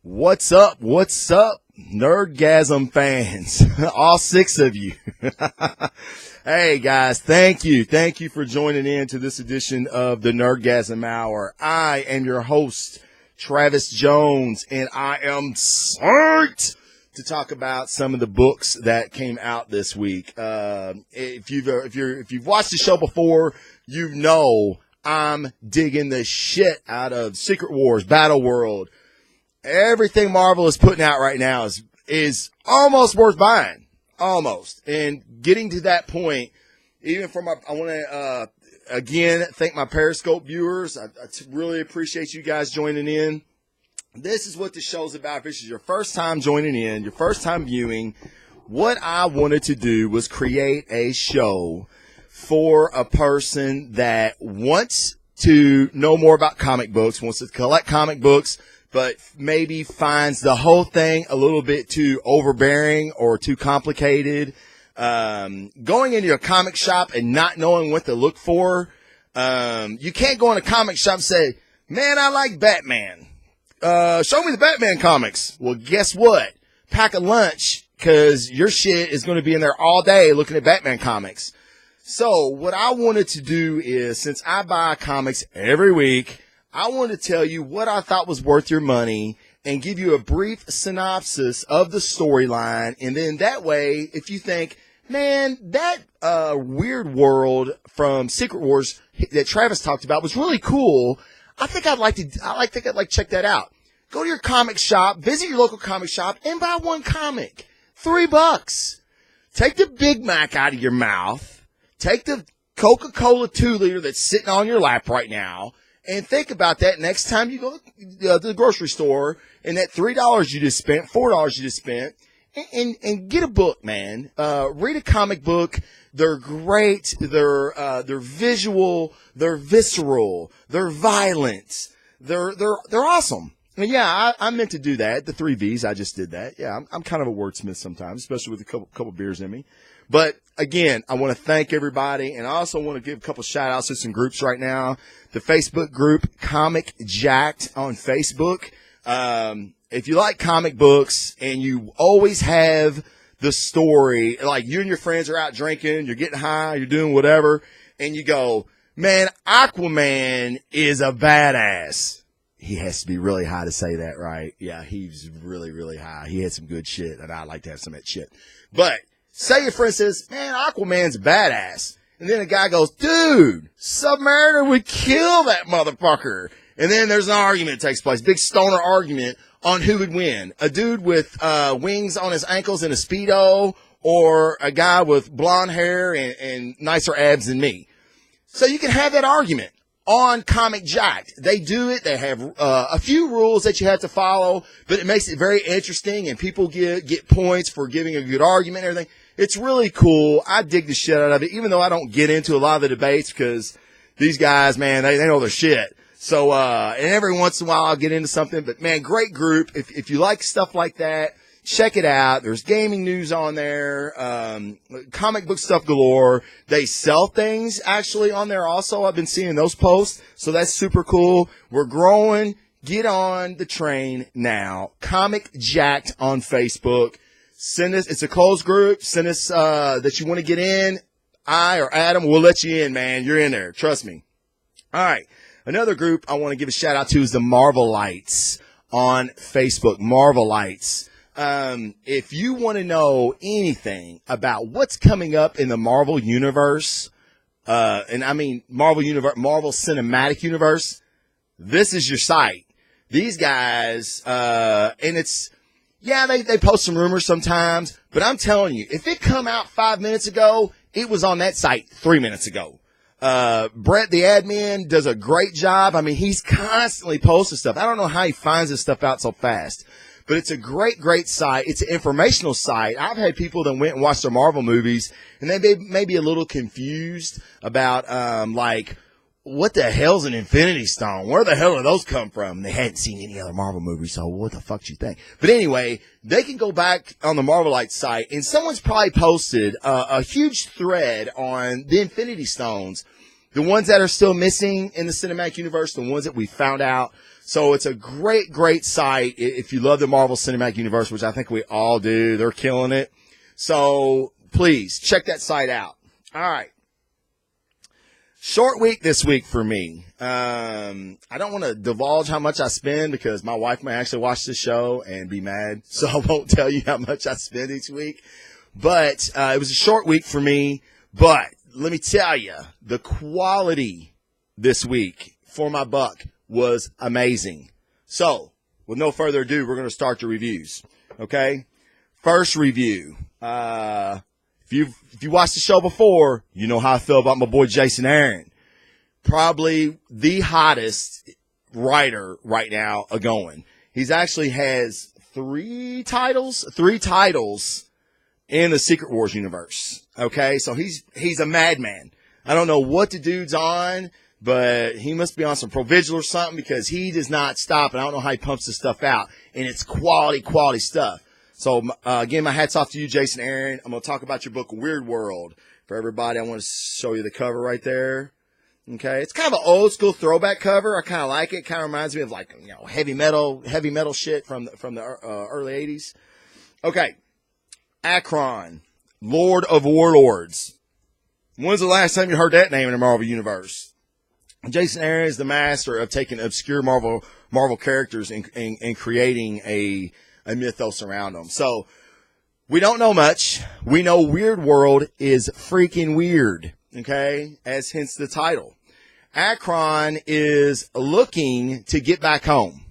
What's up? What's up, Nerdgazim fans? All six of you. Hey, guys, thank you. Thank you for joining in to this edition of the Nerdgazim Hour. I am your host, Travis Jones, and I am psyched to talk about some of the books that came out this week. If you've watched the show before, you know I'm digging the shit out of Secret Wars, Battle World. Everything Marvel is putting out right now is almost worth buying. Almost. And getting to that point, even from I want to, again, thank my Periscope viewers. I really appreciate you guys joining in. This is what the show's about. If this is your first time joining in, your first time viewing, what I wanted to do was create a show for a person that wants to know more about comic books, wants to collect comic books, but maybe finds the whole thing a little bit too overbearing or too complicated. Going into a comic shop and not knowing what to look for. You can't go in a comic shop and say, man, I like Batman. Show me the Batman comics. Well, guess what? Pack a lunch, because your shit is going to be in there all day looking at Batman comics. So what I wanted to do is, since I buy comics every week, I want to tell you what I thought was worth your money and give you a brief synopsis of the storyline. And then that way, if you think, man, that weird world from Secret Wars that Travis talked about was really cool, I think I'd like to check that out. Go to your comic shop, visit your local comic shop, and buy one comic. $3. Take the Big Mac out of your mouth. Take the Coca-Cola 2-liter that's sitting on your lap right now. And think about that next time you go to the grocery store and that $3 you just spent, $4 you just spent, and get a book, man. Read a comic book. They're great. They're visual. They're visceral. They're violent. They're awesome. And yeah, I meant to do that. The 3 V's. I just did that. Yeah, I'm kind of a wordsmith sometimes, especially with a couple beers in me. But again, I want to thank everybody, and I also want to give a couple shout outs to some groups right now. The Facebook group Comic Jacked on Facebook. If you like comic books and you always have the story, like you and your friends are out drinking, you're getting high, you're doing whatever, and you go, man, Aquaman is a badass. He has to be really high to say that, right? Yeah, he's really, really high. He had some good shit, and I'd like to have some of that shit. But say your friend says, man, Aquaman's badass. And then a guy goes, dude, Submariner would kill that motherfucker. And then there's an argument that takes place, big stoner argument on who would win. A dude with wings on his ankles and a Speedo, or a guy with blonde hair and nicer abs than me. So you can have that argument on Comic Jacked. They do it. They have a few rules that you have to follow, but it makes it very interesting, and people get points for giving a good argument and everything. It's really cool. I dig the shit out of it, even though I don't get into a lot of the debates, because these guys, man, they know their shit. So, and every once in a while I'll get into something, but man, great group. If you like stuff like that, check it out. There's gaming news on there, comic book stuff galore. They sell things actually on there also. I've been seeing those posts, so that's super cool. We're growing. Get on the train now. Comic Jacked on Facebook. Send us, it's a closed group. Send us, that you want to get in. I or Adam will let you in, man. You're in there. Trust me. All right. Another group I want to give a shout out to is the Marvelites on Facebook. Marvelites. If you want to know anything about what's coming up in the Marvel universe, and I mean Marvel Cinematic Universe, this is your site. These guys, and it's, yeah, they post some rumors sometimes, but I'm telling you, if it come out 5 minutes ago, it was on that site 3 minutes ago. Brett, the admin, does a great job. I mean, he's constantly posting stuff. I don't know how he finds this stuff out so fast, but it's a great, great site. It's an informational site. I've had people that went and watched their Marvel movies, and they may be a little confused about, like, what the hell's an Infinity Stone? Where the hell do those come from? They hadn't seen any other Marvel movies, so what the fuck do you think? But anyway, they can go back on the Marvelite site, and someone's probably posted a huge thread on the Infinity Stones, the ones that are still missing in the cinematic universe, the ones that we found out. So it's a great, great site if you love the Marvel Cinematic Universe, which I think we all do. They're killing it. So please check that site out. All right. Short week this week for me. I don't want to divulge how much I spend because my wife may actually watch the show and be mad. So I won't tell you how much I spend each week. But it was a short week for me. But let me tell you, the quality this week for my buck was amazing. So, with no further ado, we're going to start the reviews. Okay? First review. If you watched the show before, you know how I feel about my boy Jason Aaron. Probably the hottest writer right now going. He's actually has three titles in the Secret Wars universe. Okay? So he's a madman. I don't know what the dude's on, but he must be on some Provigil or something because he does not stop, and I don't know how he pumps this stuff out. And it's quality stuff. So, again, my hat's off to you, Jason Aaron. I'm going to talk about your book, Weird World. For everybody, I want to show you the cover right there. Okay? It's kind of an old-school throwback cover. I kind of like it. Kind of reminds me of, like, you know, heavy metal shit from the early 80s. Okay. Akron, Lord of Warlords. When's the last time you heard that name in the Marvel Universe? Jason Aaron is the master of taking obscure Marvel characters and creating a mythos around them. So we don't know much. We know Weird World is freaking weird. Okay, as hence the title. Akron is looking to get back home.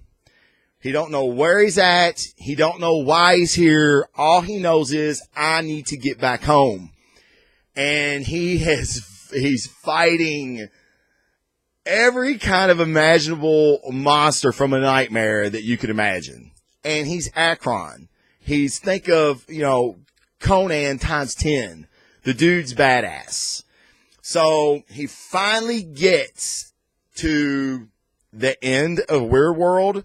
He don't know where he's at. He don't know why he's here. All he knows is I need to get back home, and he's fighting every kind of imaginable monster from a nightmare that you could imagine. And he's Akron. Think of, you know, Conan times 10. The dude's badass. So he finally gets to the end of Weird World,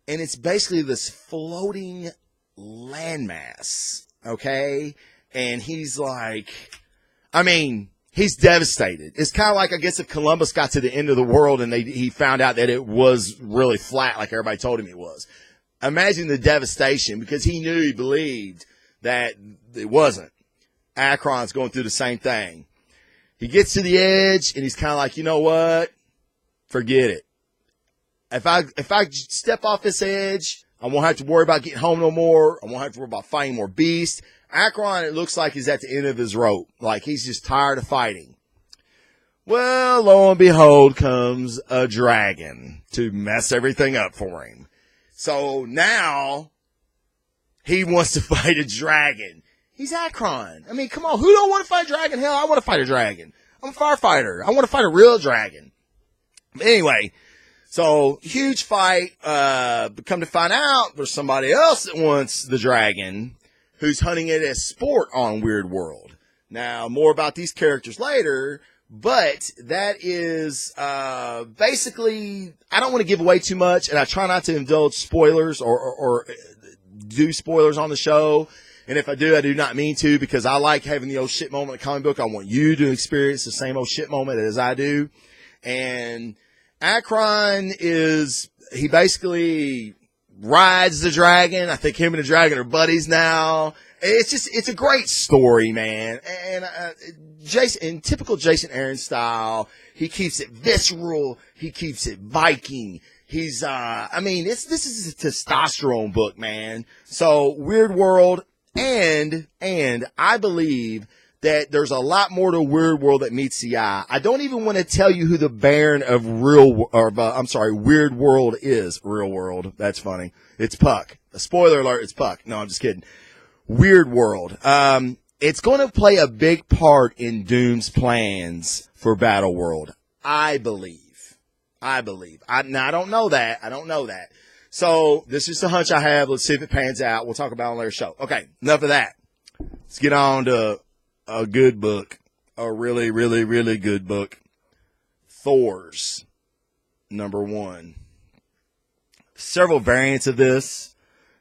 and it's basically this floating landmass. Okay? And he's like, he's devastated. It's kind of like, I guess, if Columbus got to the end of the world and he found out that it was really flat like everybody told him it was. Imagine the devastation because he believed that it wasn't. Akron's going through the same thing. He gets to the edge and he's kind of like, you know what? Forget it. If I step off this edge, I won't have to worry about getting home no more. I won't have to worry about fighting more beasts. Akron, it looks like he's at the end of his rope. Like he's just tired of fighting. Well, lo and behold, comes a dragon to mess everything up for him. So now he wants to fight a dragon. He's Akron. I mean, come on. Who don't want to fight a dragon? Hell, I want to fight a dragon. I'm a firefighter. I want to fight a real dragon. Anyway, so huge fight. Come to find out there's somebody else that wants the dragon, who's hunting it as sport on Weird World. Now, more about these characters later, but that is basically, I don't want to give away too much, and I try not to indulge spoilers or do spoilers on the show. And if I do not mean to, because I like having the old shit moment in the comic book. I want you to experience the same old shit moment as I do. And Akron he basically rides the dragon. I think him and the dragon are buddies now. It's a great story, man. And Jason, in typical Jason Aaron style, he keeps it visceral. He keeps it Viking. He's, this is a testosterone book, man. So Weird World, and I believe that there's a lot more to Weird World that meets the eye. I don't even want to tell you who the Baron of Weird World is. Real World. That's funny. It's Puck. A spoiler alert, it's Puck. No, I'm just kidding. Weird World. It's going to play a big part in Doom's plans for Battle World. I believe. I don't know that. So this is the hunch I have. Let's see if it pans out. We'll talk about it on later show. Okay, enough of that. Let's get on to a good book. A really, really, really good book. Thor's #1. Several variants of this.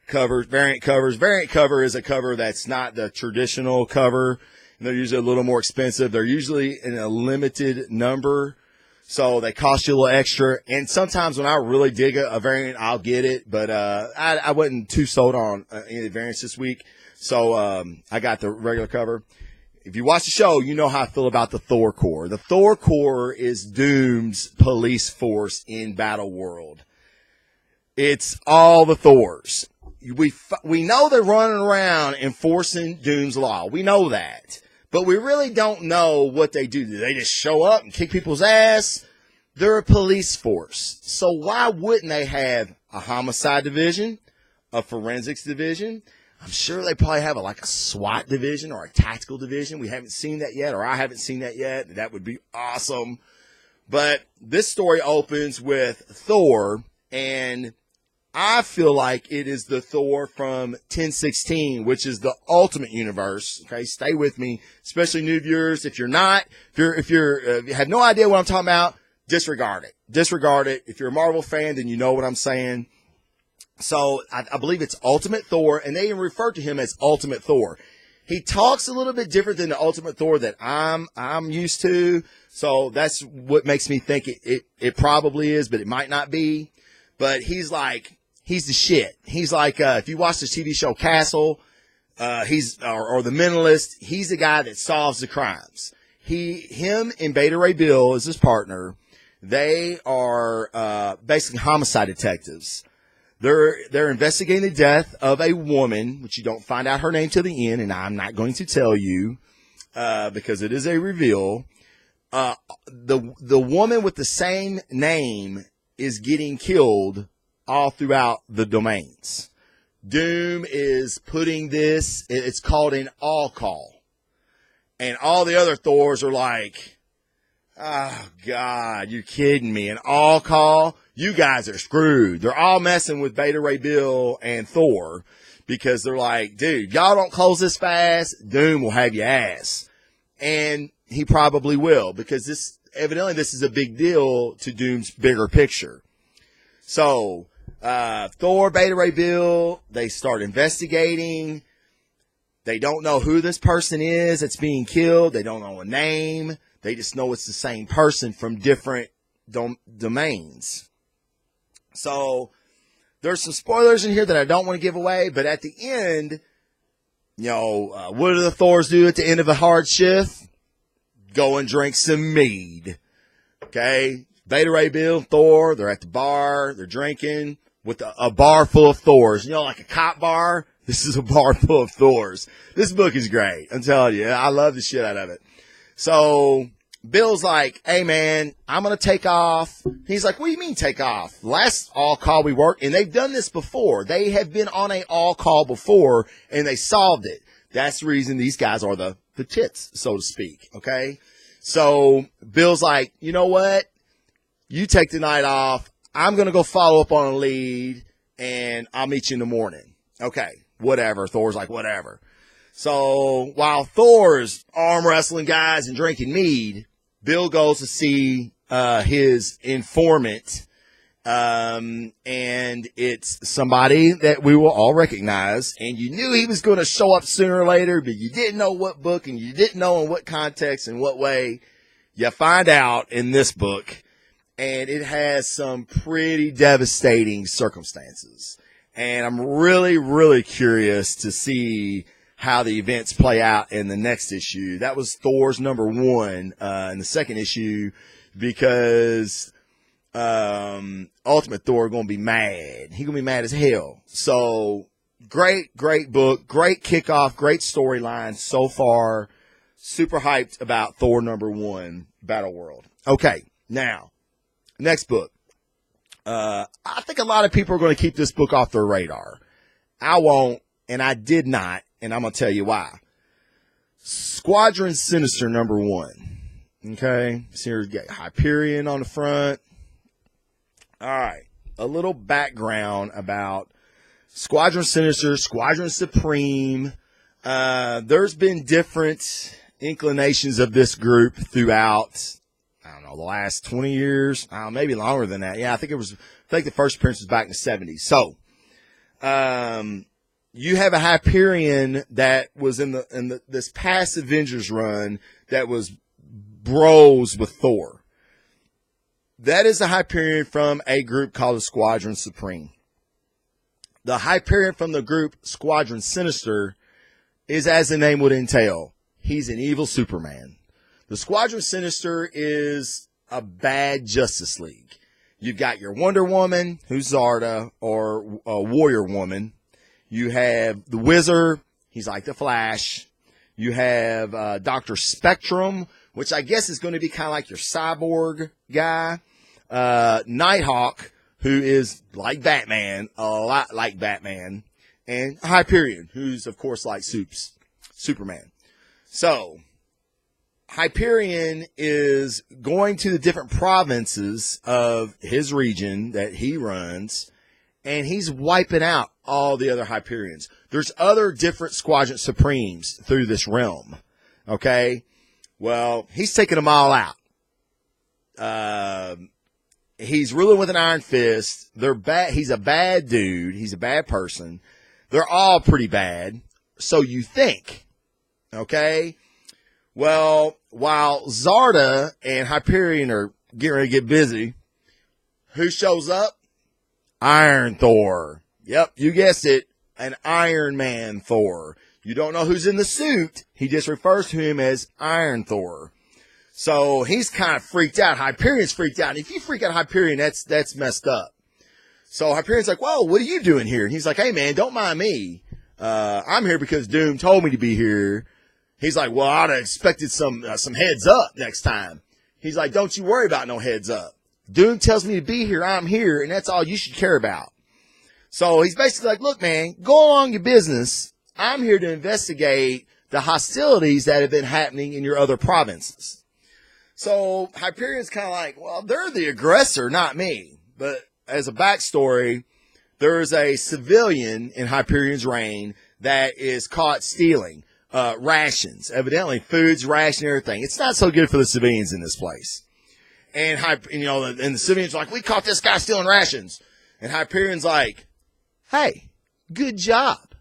Variant covers. Variant cover is a cover that's not the traditional cover. They're usually a little more expensive. They're usually in a limited number. So they cost you a little extra. And sometimes when I really dig a variant, I'll get it. But I wasn't too sold on any of the variants this week. So I got the regular cover. If you watch the show, you know how I feel about the Thor Corps. The Thor Corps is Doom's police force in Battle World. It's all the Thors. We know they're running around enforcing Doom's law. We know that. But we really don't know what they do. Do they just show up and kick people's ass? They're a police force. So why wouldn't they have a homicide division, a forensics division? I'm sure they probably have a SWAT division or a tactical division. We haven't seen that yet, or I haven't seen that yet. That would be awesome. But this story opens with Thor, and I feel like it is the Thor from 1016, which is the Ultimate Universe. Okay, stay with me, especially new viewers. If you're not, if you have no idea what I'm talking about, disregard it. Disregard it. If you're a Marvel fan, then you know what I'm saying. So I believe it's Ultimate Thor, and they even refer to him as Ultimate Thor. He talks a little bit different than the Ultimate Thor that I'm used to. So that's what makes me think it probably is, but it might not be. But he's the shit. He's like, if you watch the TV show Castle, or The Mentalist, he's the guy that solves the crimes. Him and Beta Ray Bill is his partner. They are, basically homicide detectives. They're investigating the death of a woman, which you don't find out her name till the end, and I'm not going to tell you, because it is a reveal. The woman with the same name is getting killed all throughout the domains. Doom is putting this, it's called an all call. And all the other Thors are like, oh God, you're kidding me. An all call? You guys are screwed. They're all messing with Beta Ray Bill and Thor because they're like, dude, y'all don't close this fast, Doom will have your ass. And he probably will, because evidently this is a big deal to Doom's bigger picture. So, Thor, Beta Ray Bill, they start investigating. They don't know who this person is that's being killed. They don't know a name. They just know it's the same person from different domains. So there's some spoilers in here that I don't want to give away, but at the end, what do the Thors do at the end of a hard shift? Go and drink some mead. Okay? Beta Ray Bill, Thor, they're at the bar, they're drinking with a bar full of Thors. Like a cop bar? This is a bar full of Thors. This book is great. I'm telling you, I love the shit out of it. So Bill's like, hey man, I'm going to take off. He's like, what do you mean take off? Last all call we worked, and they've done this before. They have been on a all call before, and they solved it. That's the reason these guys are the tits, so to speak. Okay. So Bill's like, you know what? You take the night off. I'm going to go follow up on a lead, and I'll meet you in the morning. Okay. Whatever. Thor's like, whatever. So while Thor's arm wrestling guys and drinking mead, Bill goes to see his informant, and it's somebody that we will all recognize. And you knew he was going to show up sooner or later, but you didn't know what book, and you didn't know in what context and what way. You find out in this book, and it has some pretty devastating circumstances. And I'm really, really curious to see how the events play out in the next issue. That was Thor's number 1 in the second issue, because Ultimate Thor going to be mad. He's going to be mad as hell. So great book, great kickoff, great storyline so far. Super hyped about Thor number 1, Battle World. Okay, now, next book. I think a lot of people are going to keep this book off their radar. I won't, and I did not, and I'm going to tell you why. Squadron Sinister number 1. Okay, so here's Hyperion on the front. All right, a little background about Squadron Sinister, Squadron Supreme. There's been different inclinations of this group throughout, I don't know, the last 20 years, maybe longer than that. Yeah, I think the first appearance was back in the 70s. So, you have a Hyperion that was in this past Avengers run that was bros with Thor. That is the Hyperion from a group called the Squadron Supreme. The Hyperion from the group Squadron Sinister is, as the name would entail, he's an evil Superman. The Squadron Sinister is a bad Justice League. You've got your Wonder Woman, who's Zarda, or a Warrior Woman. You have the Wizard, he's like the Flash. You have Dr. Spectrum, which I guess is going to be kind of like your cyborg guy. Nighthawk, who is like Batman, a lot like Batman. And Hyperion, who's, of course, like Superman. So, Hyperion is going to the different provinces of his region that he runs, and he's wiping out all the other Hyperions. There's other different Squadron Supremes through this realm, okay? Well, he's taking them all out. He's ruling with an iron fist. They're bad. He's a bad dude. He's a bad person. They're all pretty bad, so you think, okay? Well, while Zarda and Hyperion are getting ready to get busy, who shows up? Iron Thor. Yep, you guessed it, an Iron Man Thor. You don't know who's in the suit. He just refers to him as Iron Thor. So he's kind of freaked out. Hyperion's freaked out. And if you freak out Hyperion, that's messed up. So Hyperion's like, whoa, what are you doing here? And he's like, hey, man, don't mind me. I'm here because Doom told me to be here. He's like, well, I'd have expected some heads up next time. He's like, don't you worry about no heads up. Doom tells me to be here. I'm here, and that's all you should care about. So he's basically like, look, man, go along your business. I'm here to investigate the hostilities that have been happening in your other provinces. So Hyperion's kind of like, well, they're the aggressor, not me. But as a backstory, there's a civilian in Hyperion's reign that is caught stealing rations. Evidently, food's ration, everything. It's not so good for the civilians in this place. And the civilians are like, we caught this guy stealing rations. And Hyperion's like, hey, good job.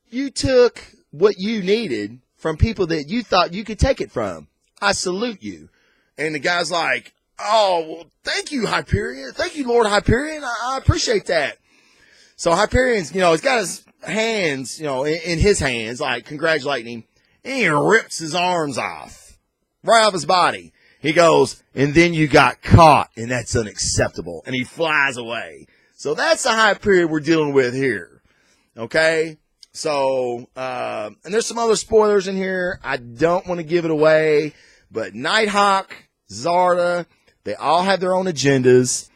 You took what you needed from people that you thought you could take it from. I salute you. And the guy's like, oh, well, thank you, Hyperion. Thank you, Lord Hyperion. I appreciate that. So Hyperion's, he's got his hands, in his hands, like congratulating him. And he rips his arms off, right off his body. He goes, and then you got caught, and that's unacceptable. And he flies away. So that's the Hyperion we're dealing with here. Okay? So, and there's some other spoilers in here. I don't want to give it away, but Nighthawk, Zarda, they all have their own agendas.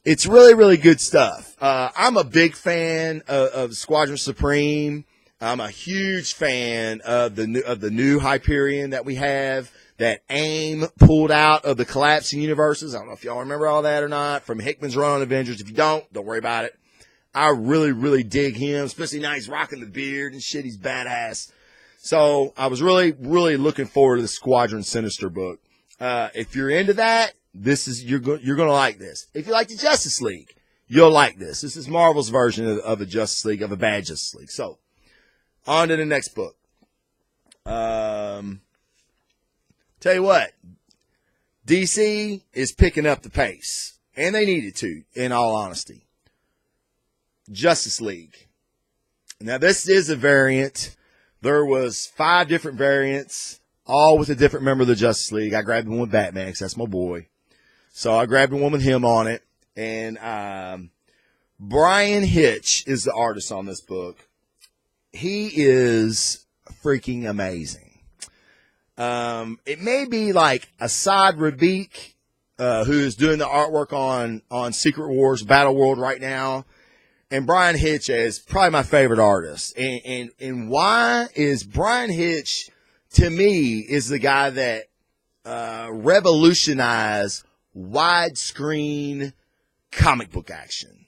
It's really, really good stuff. I'm a big fan of Squadron Supreme. I'm a huge fan of the new Hyperion that we have, that AIM pulled out of the collapsing universes. I don't know if y'all remember all that or not from Hickman's run on Avengers. If you don't worry about it. I really, really dig him, especially now he's rocking the beard and shit. He's badass. So I was really, really looking forward to the Squadron Sinister book. If you're into that, you're going to like this. If you like the Justice League, you'll like this. This is Marvel's version of the Justice League, of a bad Justice League. So on to the next book. Tell you what, DC is picking up the pace, and they needed to, in all honesty. Justice League. Now, this is a variant. There was 5 different variants, all with a different member of the Justice League. I grabbed the one with Batman because that's my boy. So I grabbed the one with him on it. And Brian Hitch is the artist on this book. He is freaking amazing. It may be like Assad Rabiq, who is doing the artwork on Secret Wars Battle World right now. And Brian Hitch is probably my favorite artist. And why is Brian Hitch, to me, is the guy that revolutionized widescreen comic book action.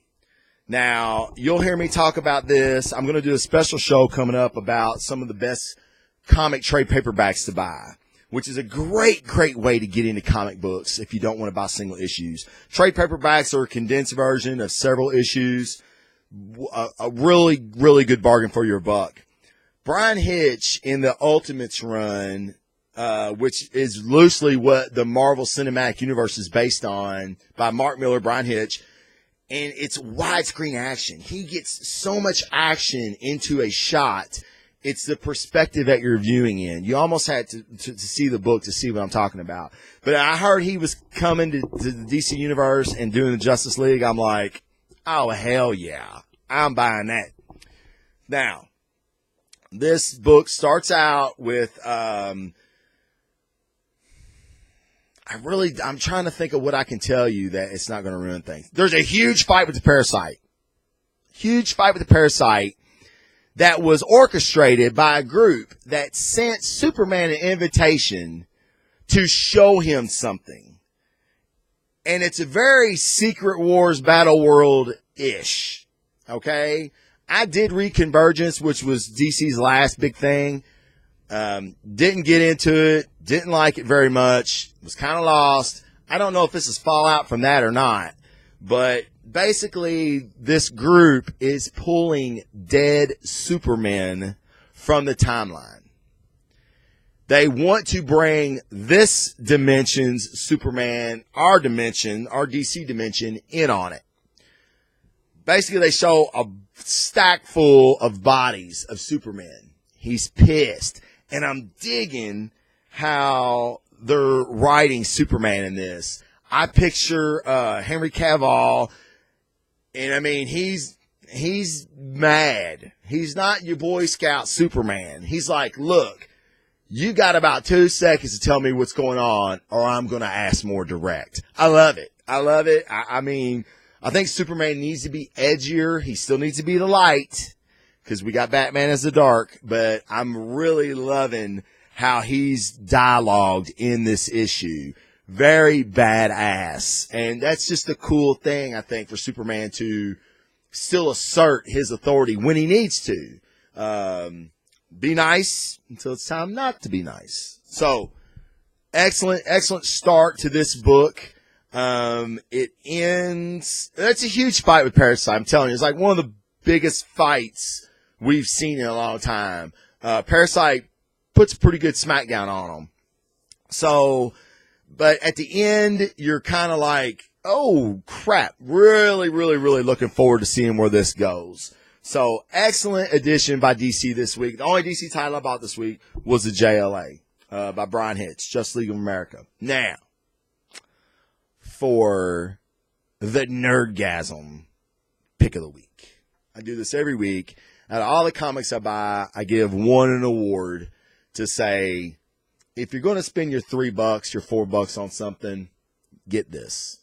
Now, you'll hear me talk about this. I'm going to do a special show coming up about some of the best comic trade paperbacks to buy, which is a great, great way to get into comic books if you don't want to buy single issues. Trade paperbacks are a condensed version of several issues. A really, really good bargain for your buck. Brian Hitch in the Ultimates run which is loosely what the Marvel Cinematic Universe is based on, by Mark Millar, Brian Hitch. And it's widescreen action. He gets so much action into a shot. It's the perspective that you're viewing in. You almost had to see the book to see what I'm talking about. But I heard he was coming to the DC Universe and doing the Justice League. I'm like, oh, hell yeah. I'm buying that. Now, this book starts out with, I'm trying to think of what I can tell you that it's not going to ruin things. There's a huge fight with the Parasite. Huge fight with the Parasite that was orchestrated by a group that sent Superman an invitation to show him something. And it's a very Secret Wars Battle World-ish. Okay? I did read Convergence, which was DC's last big thing. Didn't get into it. Didn't like it very much. Was kind of lost. I don't know if this is fallout from that or not. But basically, this group is pulling dead Supermen from the timeline. They want to bring this dimension's Superman, our dimension, our DC dimension, in on it. Basically, they show a stack full of bodies of Superman. He's pissed. And I'm digging how they're writing Superman in this. I picture Henry Cavill, and I mean, he's mad. He's not your Boy Scout Superman. He's like, look, you got about 2 seconds to tell me what's going on, or I'm going to ask more direct. I love it. I love it. I mean, I think Superman needs to be edgier. He still needs to be the light, because we got Batman as the dark, but I'm really loving how he's dialogued in this issue. Very badass. And that's just a cool thing, I think, for Superman to still assert his authority when he needs to. Be nice until it's time not to be nice. So, excellent start to this book. It ends, that's a huge fight with Parasite. I'm telling you, it's like one of the biggest fights we've seen in a long time. Parasite puts a pretty good smackdown on them. So, but at the end, you're kind of like, oh crap, really looking forward to seeing where this goes. So, excellent edition by DC this week. The only DC title I bought this week was the JLA, by Brian Hitch, Justice League of America. Now, for the Nerdgazim pick of the week. I do this every week. Out of all the comics I buy, I give one an award to say, if you're going to spend your $3, your $4 on something, get this.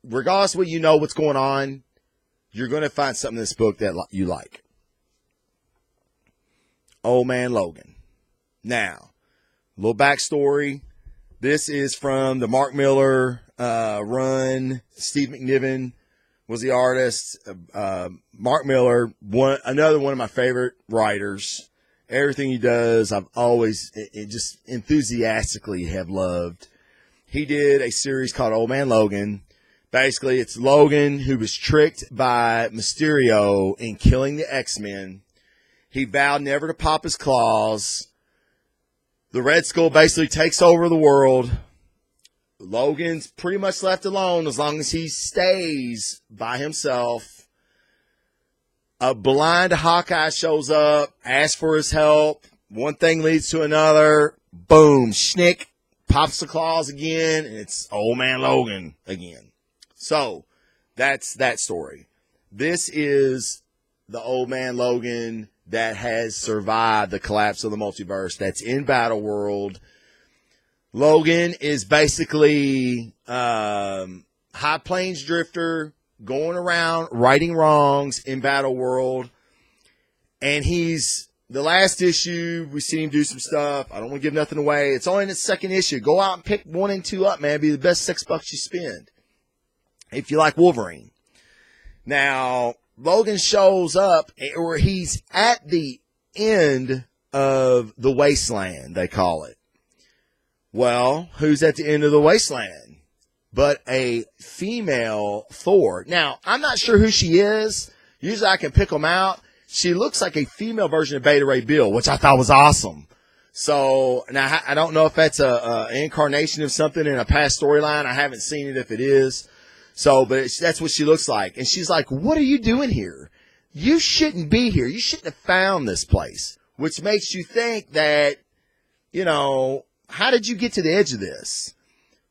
Regardless of what you know what's going on, you're going to find something in this book that you like. Old Man Logan. Now, a little backstory. This is from the Mark Millar run. Steve McNiven was the artist. Mark Millar, another one of my favorite writers. Everything he does, I've always just enthusiastically have loved. He did a series called Old Man Logan. Basically, it's Logan who was tricked by Mysterio in killing the X-Men. He vowed never to pop his claws. The Red Skull basically takes over the world. Logan's pretty much left alone as long as he stays by himself. A blind Hawkeye shows up, asks for his help. One thing leads to another. Boom, schnick, pops the claws again, and it's Old Man Logan again. So, that's that story. This is the Old Man Logan that has survived the collapse of the multiverse, that's in Battle World. Logan is basically High Plains drifter going around righting wrongs in Battle World. And the last issue, we seen him do some stuff. I don't want to give nothing away. It's only in the second issue. Go out and pick 1 and 2 up, man. It'd be the best $6 you spend. If you like Wolverine. Now, Logan shows up, or he's at the end of the wasteland, they call it. Well, who's at the end of the wasteland? But a female Thor. Now, I'm not sure who she is. Usually I can pick them out. She looks like a female version of Beta Ray Bill, which I thought was awesome. So now I don't know if that's a incarnation of something in a past storyline. I haven't seen it if it is. So, but that's what she looks like. And she's like, what are you doing here? You shouldn't be here. You shouldn't have found this place, which makes you think that, you know, how did you get to the edge of this?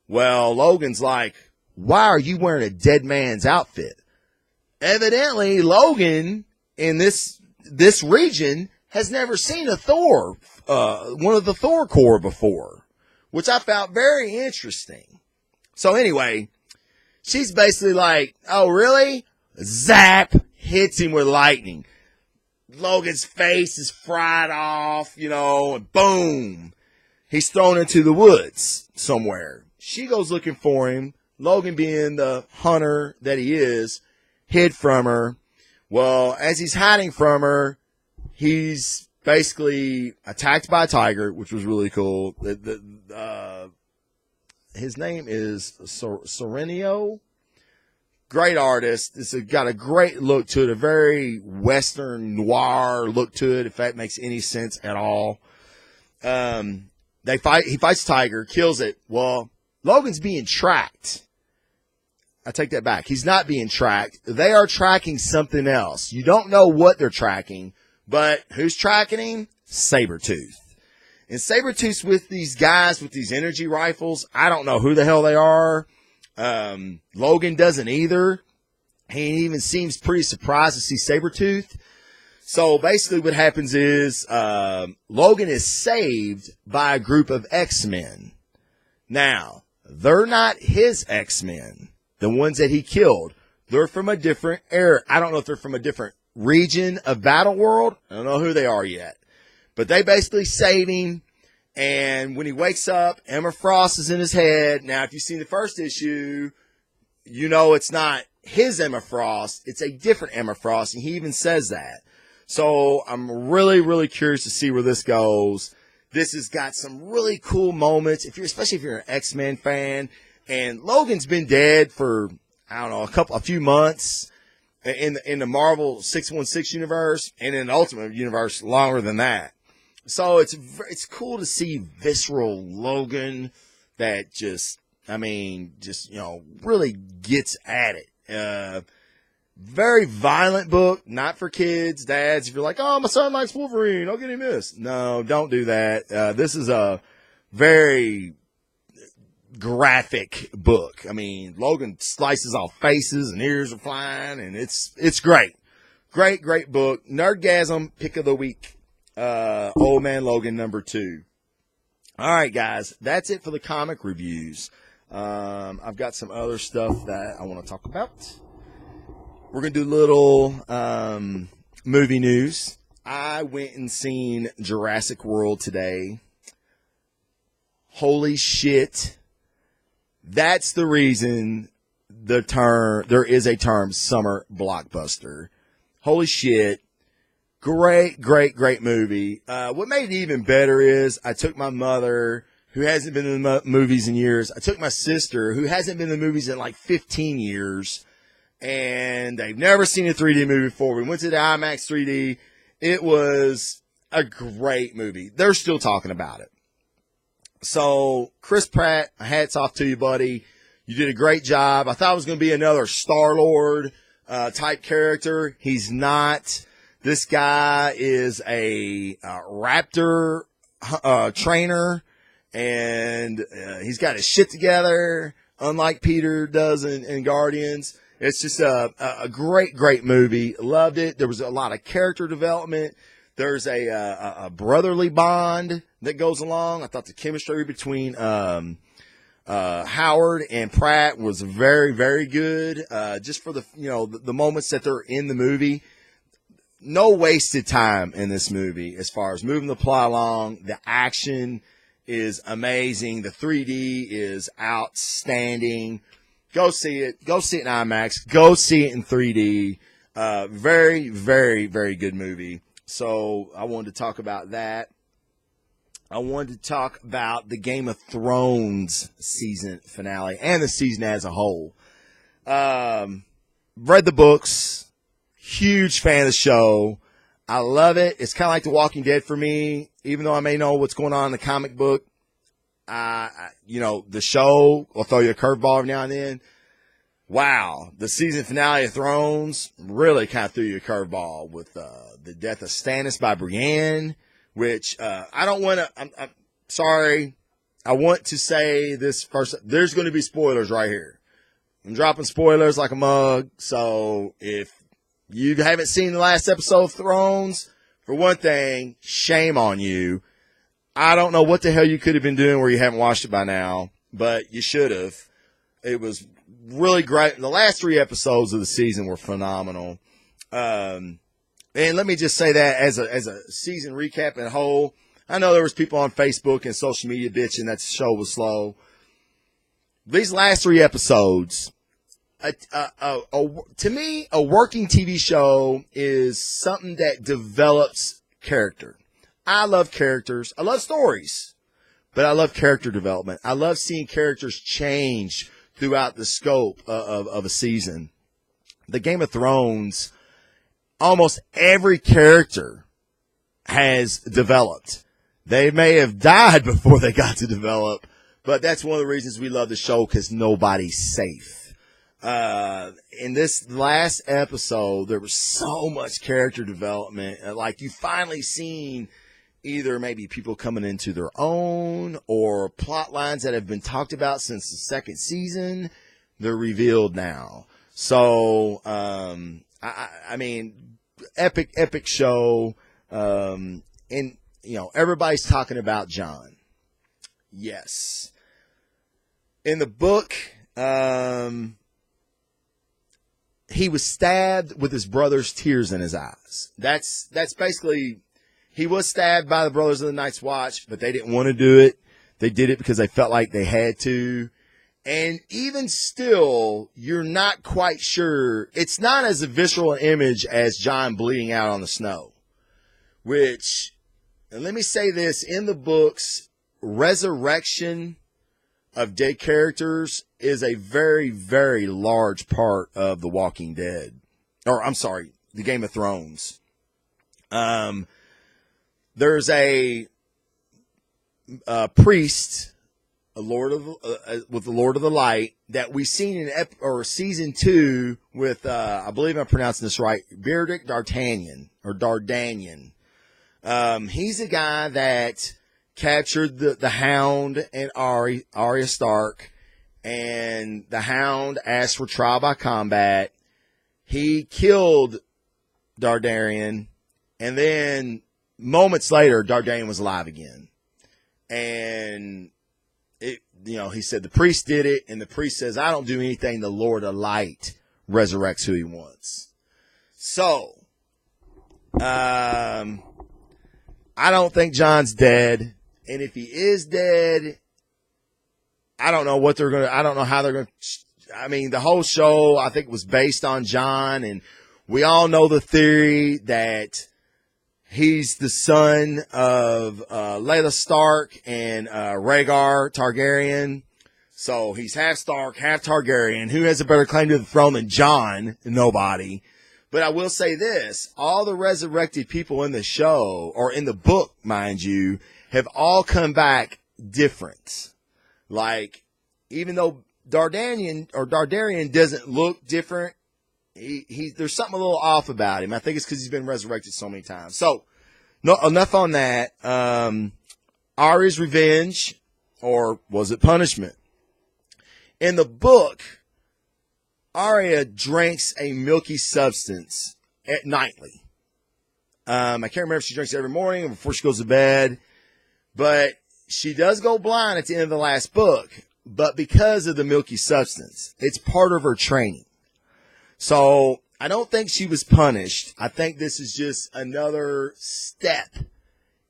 Well, Logan's like, why are you wearing a dead man's outfit? Evidently, Logan in this region has never seen a Thor, one of the Thor Corps before, which I found very interesting. So anyway, she's basically like, oh, really? Zap, hits him with lightning. Logan's face is fried off, you know, and boom, he's thrown into the woods somewhere. She goes looking for him. Logan, being the hunter that he is, hid from her. Well, as he's hiding from her, he's basically attacked by a tiger, which was really cool. His name is Serenio. Great artist. It's got a great look to it, a very Western noir look to it, if that makes any sense at all. He fights tiger, kills it. Well, Logan's being tracked. I take that back. He's not being tracked. They are tracking something else. You don't know what they're tracking, but who's tracking him? Sabretooth. And Sabretooth's with these guys with these energy rifles. I don't know who the hell they are. Logan doesn't either. He even seems pretty surprised to see Sabretooth. So basically what happens is Logan is saved by a group of X-Men. Now, they're not his X-Men, the ones that he killed. They're from a different era. I don't know if they're from a different region of Battle World. I don't know who they are yet. But they basically save him. And when he wakes up, Emma Frost is in his head. Now, if you've seen the first issue, you know it's not his Emma Frost. It's a different Emma Frost. And he even says that. So I'm really, really curious to see where this goes. This has got some really cool moments, especially if you're an X-Men fan. And Logan's been dead for, I don't know, a few months in the Marvel 616 universe, and in the Ultimate universe longer than that. So it's cool to see visceral Logan that just really gets at it. Very violent book, not for kids, dads. If you're like, oh, my son likes Wolverine, I'll get him this. No, don't do that. This is a very graphic book. I mean, Logan slices off faces and ears are flying, and it's great. Great book. Nerdgasm pick of the week. Old Man Logan #2. All right, guys, that's it for the comic reviews. I've got some other stuff that I want to talk about. We're going to do a little movie news. I went and seen Jurassic World today. Holy shit. That's the reason there is a term summer blockbuster. Holy shit. Great movie. What made it even better is I took my mother, who hasn't been in the movies in years. I took my sister, who hasn't been in the movies in like 15 years. And they've never seen a 3D movie before. We went to the IMAX 3D. It was a great movie. They're still talking about it. So, Chris Pratt, hats off to you, buddy. You did a great job. I thought it was going to be another Star-Lord type character. He's not. This guy is a raptor trainer, and he's got his shit together, unlike Peter does in Guardians. It's just a great movie. Loved it. There was a lot of character development. There's a brotherly bond that goes along. I thought the chemistry between Howard and Pratt was very, very good. Just for the moments that they're in the movie. No wasted time in this movie as far as moving the plot along. The action is amazing. The 3D is outstanding. Go see it. Go see it in IMAX. Go see it in 3D. Very, very, very good movie. So I wanted to talk about that. I wanted to talk about the Game of Thrones season finale and the season as a whole. Read the books. Huge fan of the show. I love it. It's kind of like The Walking Dead for me. Even though I may know what's going on in the comic book, the show will throw you a curveball every now and then. Wow, the season finale of Thrones really kind of threw you a curveball with the death of Stannis by Brienne, which I don't want to. I'm sorry. I want to say this first. There's going to be spoilers right here. I'm dropping spoilers like a mug. So if you haven't seen the last episode of Thrones, for one thing, shame on you. I don't know what the hell you could have been doing where you haven't watched it by now, but you should have. It was really great. The last 3 episodes of the season were phenomenal. And let me just say that as a season recap in whole, I know there was people on Facebook and social media bitching that the show was slow. These last 3 episodes, to me, a working TV show is something that develops character. I love characters. I love stories, but I love character development. I love seeing characters change throughout the scope of a season. The Game of Thrones, almost every character has developed. They may have died before they got to develop, but that's one of the reasons we love the show, because nobody's safe. In this last episode, there was so much character development. Like, you finally seen either maybe people coming into their own or plot lines that have been talked about since the 2nd season. They're revealed now. So, I mean, epic show. And, everybody's talking about Jon. Yes. In the book, he was stabbed with his brother's tears in his eyes. That's basically, he was stabbed by the Brothers of the Night's Watch, but they didn't want to do it. They did it because they felt like they had to. And even still, you're not quite sure. It's not as a visceral an image as Jon bleeding out on the snow, which, and let me say this, in the books, resurrection of dead characters is a very, very large part of The Walking Dead. Or, I'm sorry, the Game of Thrones. There's a priest, with the Lord of the Light, that we've seen in season 2 with, I believe I'm pronouncing this right, Beardick D'Artagnan, or Dardanian. He's a guy that captured the Hound and Arya Stark, and the Hound asked for trial by combat. He killed Dardanian, and then moments later, Dardanian was alive again. And he said the priest did it, and the priest says, I don't do anything. The Lord of Light resurrects who he wants. So, I don't think Jon's dead. And if he is dead, I don't know how they're going to, the whole show, I think, was based on Jon, and we all know the theory that he's the son of Layla Stark and Rhaegar Targaryen. So he's half Stark, half Targaryen. Who has a better claim to the throne than Jon? Nobody. But I will say this, all the resurrected people in the show, or in the book, mind you, have all come back different. Like, even though Dardarian doesn't look different, there's something a little off about him. I think it's because he's been resurrected so many times. So, no, enough on that. Arya's revenge, or was it punishment? In the book, Arya drinks a milky substance at nightly. I can't remember if she drinks it every morning or before she goes to bed, but she does go blind at the end of the last book, but because of the milky substance, it's part of her training. So I don't think she was punished. I think this is just another step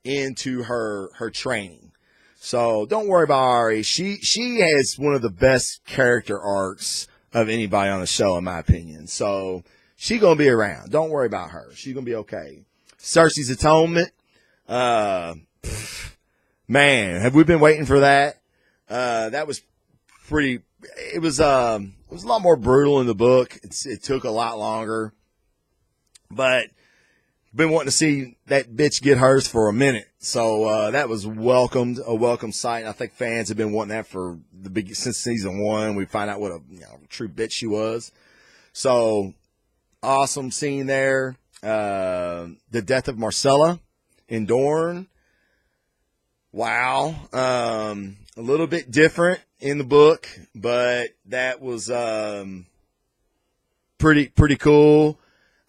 into her training. So don't worry about Arya. She has one of the best character arcs of anybody on the show, in my opinion. So she's going to be around. Don't worry about her. She's going to be okay. Cersei's atonement. Man, have we been waiting for that? That was pretty, it was a lot more brutal in the book. It took a lot longer, but been wanting to see that bitch get hers for a minute. So that was a welcome sight. And I think fans have been wanting that for since season 1. We find out what a true bitch she was. So awesome scene there. The death of Marcella in Dorne. Wow. A little bit different in the book, but that was pretty cool.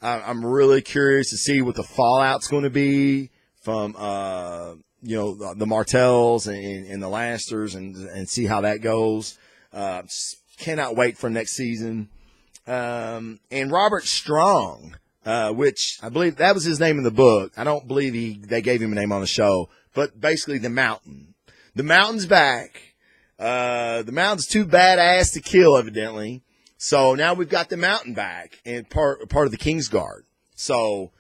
I'm really curious to see what the fallout's going to be from the Martells and the Lannisters and see how that goes. Cannot wait for next season. And Robert Strong, which I believe that was his name in the book. I don't believe they gave him a name on the show, but basically the Mountain. The Mountain's back. The Mountain's too badass to kill, evidently. So now we've got the Mountain back and part of the Kingsguard. So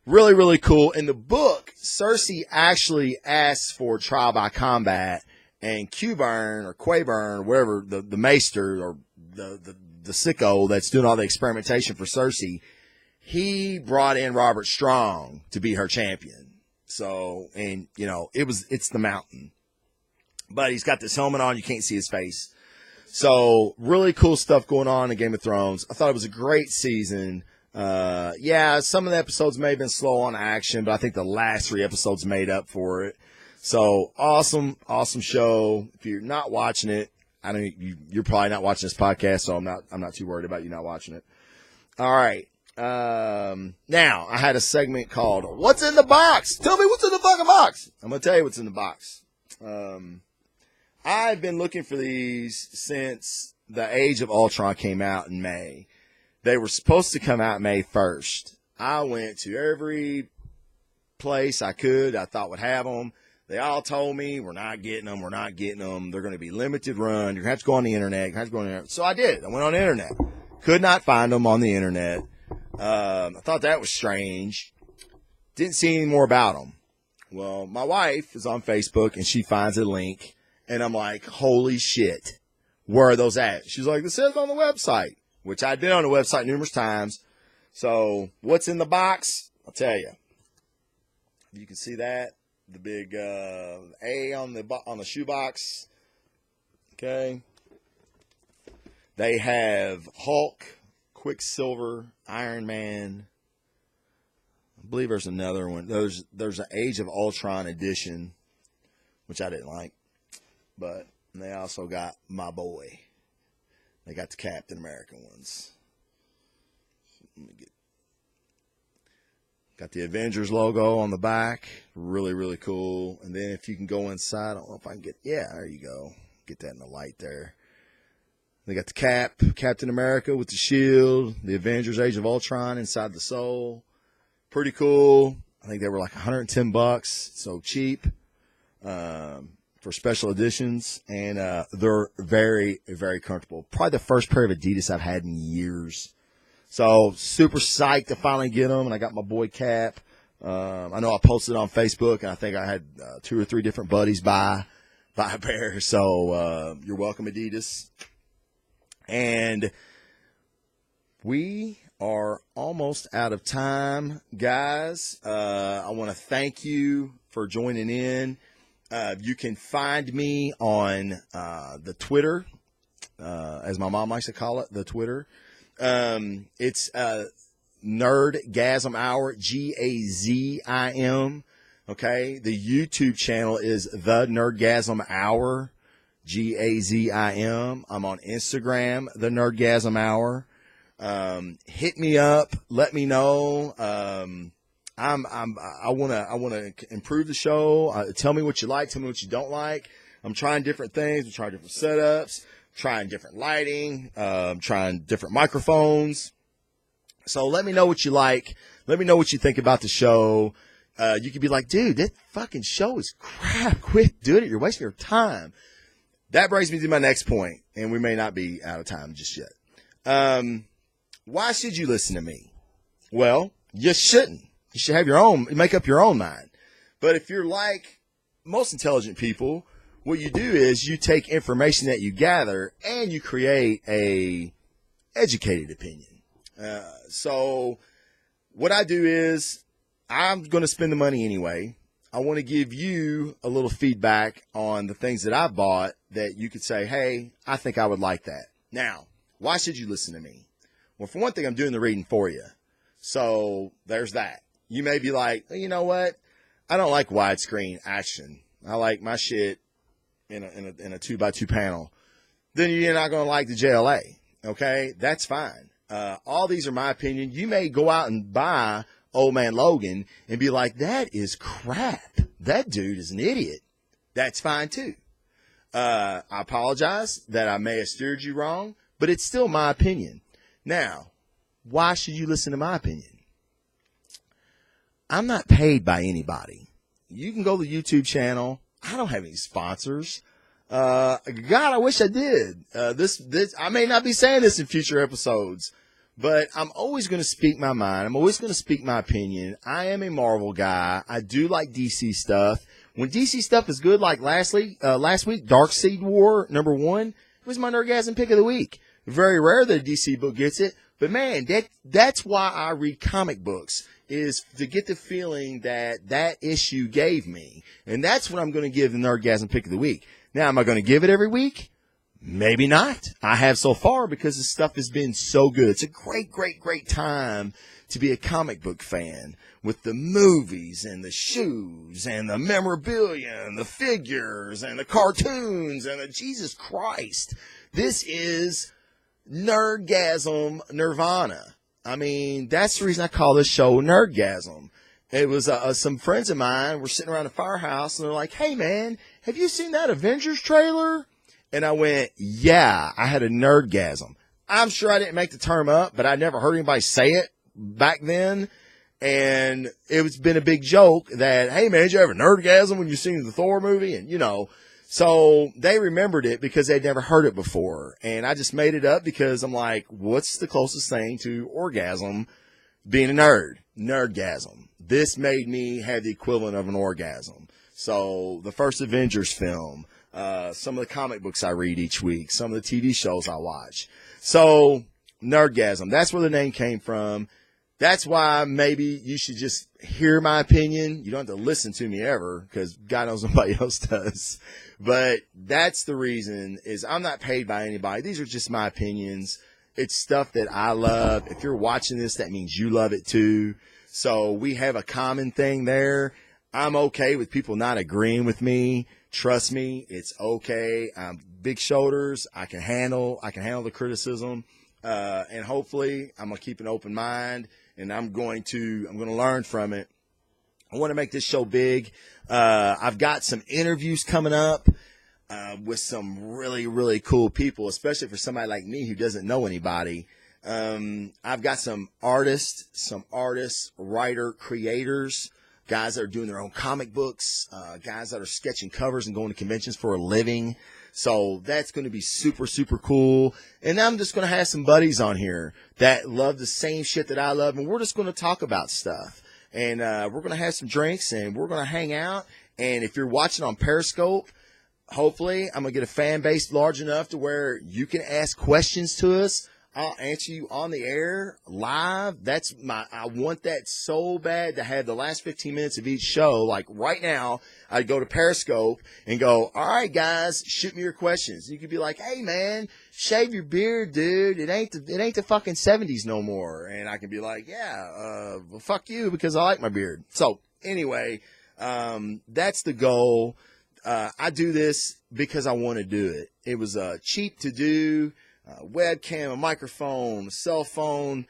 really, really cool. In the book, Cersei actually asks for trial by combat, and Qyburn or Quayburn or whatever, the maester or the sicko that's doing all the experimentation for Cersei, he brought in Robert Strong to be her champion. So, and it's the Mountain. But he's got this helmet on, you can't see his face. So really cool stuff going on in Game of Thrones. I thought it was a great season. Some of the episodes may have been slow on action, but I think the last 3 episodes made up for it. So awesome show. If you're not watching it, I know you're probably not watching this podcast, so I'm not too worried about you not watching it. All right. Now I had a segment called "What's in the Box?" Tell me what's in the fucking box. I'm gonna tell you what's in the box. I've been looking for these since the Age of Ultron came out in May. They were supposed to come out May 1st. I went to every place I could I thought would have them. They all told me, we're not getting them. They're going to be limited run. You're going to have to go on the internet. So I did. I went on the internet. Could not find them on the internet. I thought that was strange. Didn't see any more about them. Well, my wife is on Facebook, and she finds a link. And I'm like, holy shit, where are those at? She's like, it says on the website, which I've been on the website numerous times. So what's in the box? I'll tell you. You can see that, the big A on the shoebox. Okay. They have Hulk, Quicksilver, Iron Man. I believe there's another one. There's an Age of Ultron edition, which I didn't like. But they also got my boy. They got the Captain America ones. Got the Avengers logo on the back. Really, really cool. And then if you can go inside, I don't know if I can get, there you go. Get that in the light there. They got the Captain America with the shield. The Avengers Age of Ultron inside the soul. Pretty cool. I think they were like $110, so cheap. For special editions, and they're very, very comfortable. Probably the first pair of Adidas I've had in years. So super psyched to finally get them, and I got my boy Cap. I know I posted on Facebook, and I think I had 2 or 3 different buddies buy a pair. So you're welcome, Adidas. And we are almost out of time, guys. I want to thank you for joining in. You can find me on the Twitter, as my mom likes to call it, the Twitter. It's Nerdgazim Hour, Gazim. Okay, the YouTube channel is the Nerdgazim Hour, Gazim. I'm on Instagram, the Nerdgazim Hour. Hit me up, let me know. I want to improve the show. Tell me what you like. Tell me what you don't like. I'm trying different things. I'm trying different setups, trying different lighting, trying different microphones. So let me know what you like. Let me know what you think about the show. You could be like, dude, that fucking show is crap. Quit doing it. You're wasting your time. That brings me to my next point, and we may not be out of time just yet. Why should you listen to me? Well, you shouldn't. You should have make up your own mind. But if you're like most intelligent people, what you do is you take information that you gather and you create a educated opinion. So what I do is I'm going to spend the money anyway. I want to give you a little feedback on the things that I bought that you could say, hey, I think I would like that. Now, why should you listen to me? Well, for one thing, I'm doing the reading for you. So there's that. You may be like, you know what? I don't like widescreen action. I like my shit in a 2x2 panel. Then you're not going to like the JLA. Okay? That's fine. All these are my opinion. You may go out and buy Old Man Logan and be like, that is crap. That dude is an idiot. That's fine too. I apologize that I may have steered you wrong, but it's still my opinion. Now, why should you listen to my opinion? I'm not paid by anybody. You can go to the YouTube channel. I don't have any sponsors. God, I wish I did. I may not be saying this in future episodes, but I'm always going to speak my mind. I'm always going to speak my opinion. I am a Marvel guy. I do like DC stuff. When DC stuff is good, like last week, Darkseid War #1, it was my Nerdgazim pick of the week. Very rare that a DC book gets it, but man, that's why I read comic books, is to get the feeling that issue gave me. And that's what I'm going to give the Nerdgazim pick of the week. Now, am I going to give it every week? Maybe not. I have so far because the stuff has been so good. It's a great, great, great time to be a comic book fan with the movies and the shoes and the memorabilia and the figures and the cartoons and the Jesus Christ. This is Nerdgasm Nirvana. I mean, that's the reason I call this show Nerdgasm. It was some friends of mine were sitting around the firehouse and they're like, hey man, have you seen that Avengers trailer? And I went, yeah, I had a nerdgasm. I'm sure I didn't make the term up, but I never heard anybody say it back then. And it's been a big joke that, hey man, did you have a nerdgasm when you seen the Thor movie? And so they remembered it because they'd never heard it before. And I just made it up because I'm like, what's the closest thing to orgasm being a nerd? Nerdgasm. This made me have the equivalent of an orgasm. So the first Avengers film, some of the comic books I read each week, some of the TV shows I watch. So Nerdgasm, that's where the name came from. That's why maybe you should just hear my opinion. You don't have to listen to me ever because God knows nobody else does. But that's the reason, is I'm not paid by anybody. These are just my opinions. It's stuff that I love. If you're watching this, that means you love it too. So we have a common thing there. I'm okay with people not agreeing with me. Trust me, it's okay. I'm big shoulders. I can handle the criticism. And hopefully I'm going to keep an open mind and I'm going to learn from it. I want to make this show big. I've got some interviews coming up, with some really, really cool people, especially for somebody like me who doesn't know anybody. I've got some artists, writer, creators, guys that are doing their own comic books, guys that are sketching covers and going to conventions for a living. So that's going to be super, super cool. And I'm just going to have some buddies on here that love the same shit that I love. And we're just going to talk about stuff. And we're going to have some drinks and we're going to hang out. And if you're watching on Periscope, hopefully I'm going to get a fan base large enough to where you can ask questions to us. I'll answer you on the air live. I want that so bad to have the last 15 minutes of each show. Like right now, I'd go to Periscope and go, all right, guys, shoot me your questions. You could be like, hey man, shave your beard, dude. It ain't the fucking 70s no more. And I can be like, yeah, well, fuck you because I like my beard. So anyway, that's the goal. I do this because I want to do it. It was cheap to do. Webcam, a microphone, a cell phone.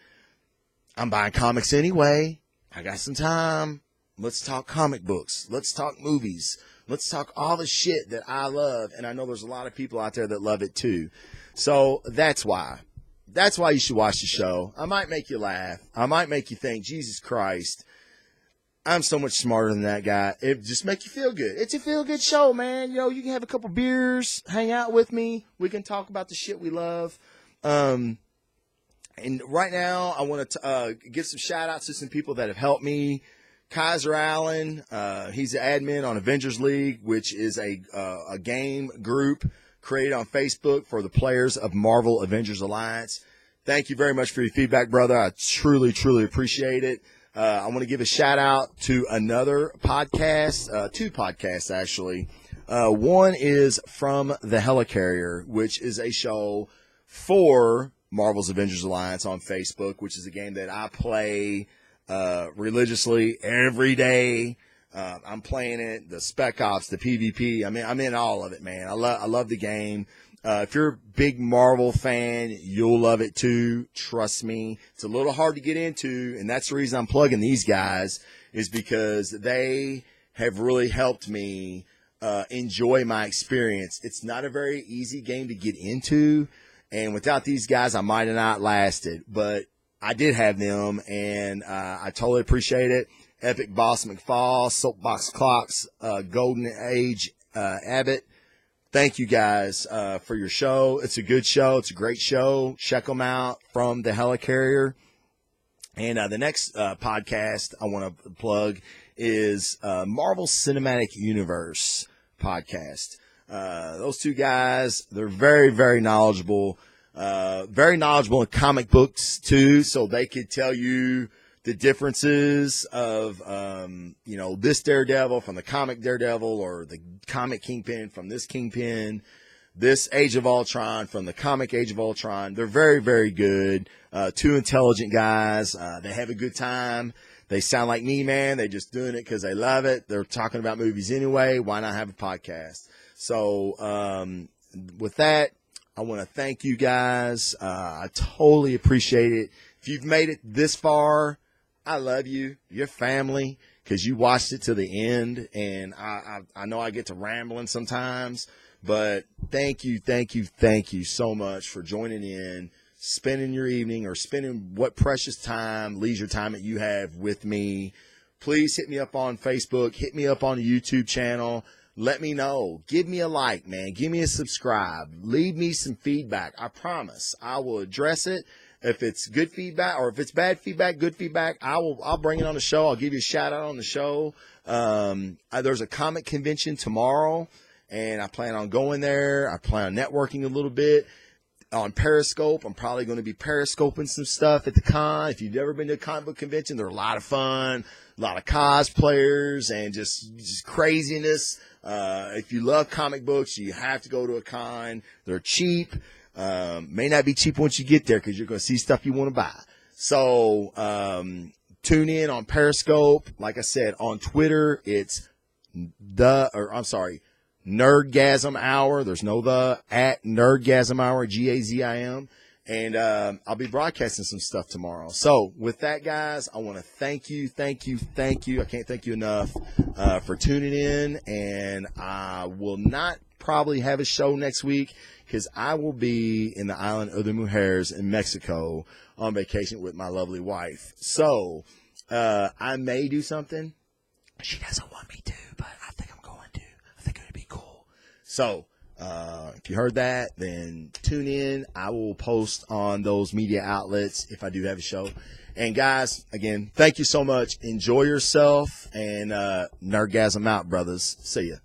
I'm buying comics anyway. I got some time. Let's talk comic books. Let's talk movies. Let's talk all the shit that I love. And I know there's a lot of people out there that love it too. So that's why. That's why you should watch the show. I might make you laugh. I might make you think, Jesus Christ, I'm so much smarter than that guy. It just make you feel good. It's a feel good show, man. You can have a couple beers, hang out with me. We can talk about the shit we love. And right now I want to give some shout outs to some people that have helped me. Kaiser Allen, he's the admin on Avengers League, which is a game group created on Facebook for the players of Marvel Avengers Alliance. Thank you very much for your feedback, brother. I truly, truly appreciate it. I want to give a shout out to another podcast, two podcasts actually. One is From the Helicarrier, which is a show for Marvel's Avengers Alliance on Facebook, which is a game that I play religiously every day. I'm playing it, the Spec Ops, the PvP. I mean, I'm in all of it, man. I love the game. If you're a big Marvel fan, you'll love it too. Trust me. It's a little hard to get into, and that's the reason I'm plugging these guys, is because they have really helped me enjoy my experience. It's not a very easy game to get into, and without these guys, I might have not lasted. But I did have them, and I totally appreciate it. Epic Boss McFall, Soapbox Clocks, Golden Age Abbott. Thank you guys for your show. It's a good show. It's a great show. Check them out, From the Helicarrier. And the next podcast I want to plug is Marvel Cinematic Universe podcast. Those two guys, they're very, very knowledgeable. Very knowledgeable in comic books, too, so they could tell you the differences of, this Daredevil from the comic Daredevil, or the comic Kingpin from this Kingpin, this Age of Ultron from the comic Age of Ultron. They're very, very good. Two intelligent guys. They have a good time. They sound like me, man. They're just doing it because they love it. They're talking about movies anyway. Why not have a podcast? So, with that, I want to thank you guys. I totally appreciate it. If you've made it this far, I love you. You're family, because you watched it to the end, and I know I get to rambling sometimes, but thank you so much for joining in, spending your evening, or spending what precious time, leisure time that you have with me. Please hit me up on Facebook. Hit me up on the YouTube channel. Let me know. Give me a like, man. Give me a subscribe. Leave me some feedback. I promise I will address it. If it's good feedback, or if it's bad feedback, good feedback, I'll bring it on the show. I'll give you a shout out on the show. There's a comic convention tomorrow, and I plan on going there. I plan on networking a little bit on Periscope. I'm probably going to be periscoping some stuff at the con. If you've never been to a comic book convention, they're a lot of fun, a lot of cosplayers, and just craziness. If you love comic books, you have to go to a con. They're cheap. May not be cheap once you get there, because you're going to see stuff you want to buy. So tune in on Periscope. Like I said, on Twitter, it's Nerdgazim Hour. There's no at Nerdgazim Hour, Gazim. And I'll be broadcasting some stuff tomorrow. So with that, guys, I want to thank you. I can't thank you enough for tuning in. And I will not probably have a show next week, because I will be in the island of the Mujeres in Mexico on vacation with my lovely wife. So I may do something. She doesn't want me to, but I think I'm going to. I think it would be cool. So if you heard that, then tune in. I will post on those media outlets if I do have a show. And guys, again, thank you so much. Enjoy yourself, and Nerdgasm out, brothers. See ya.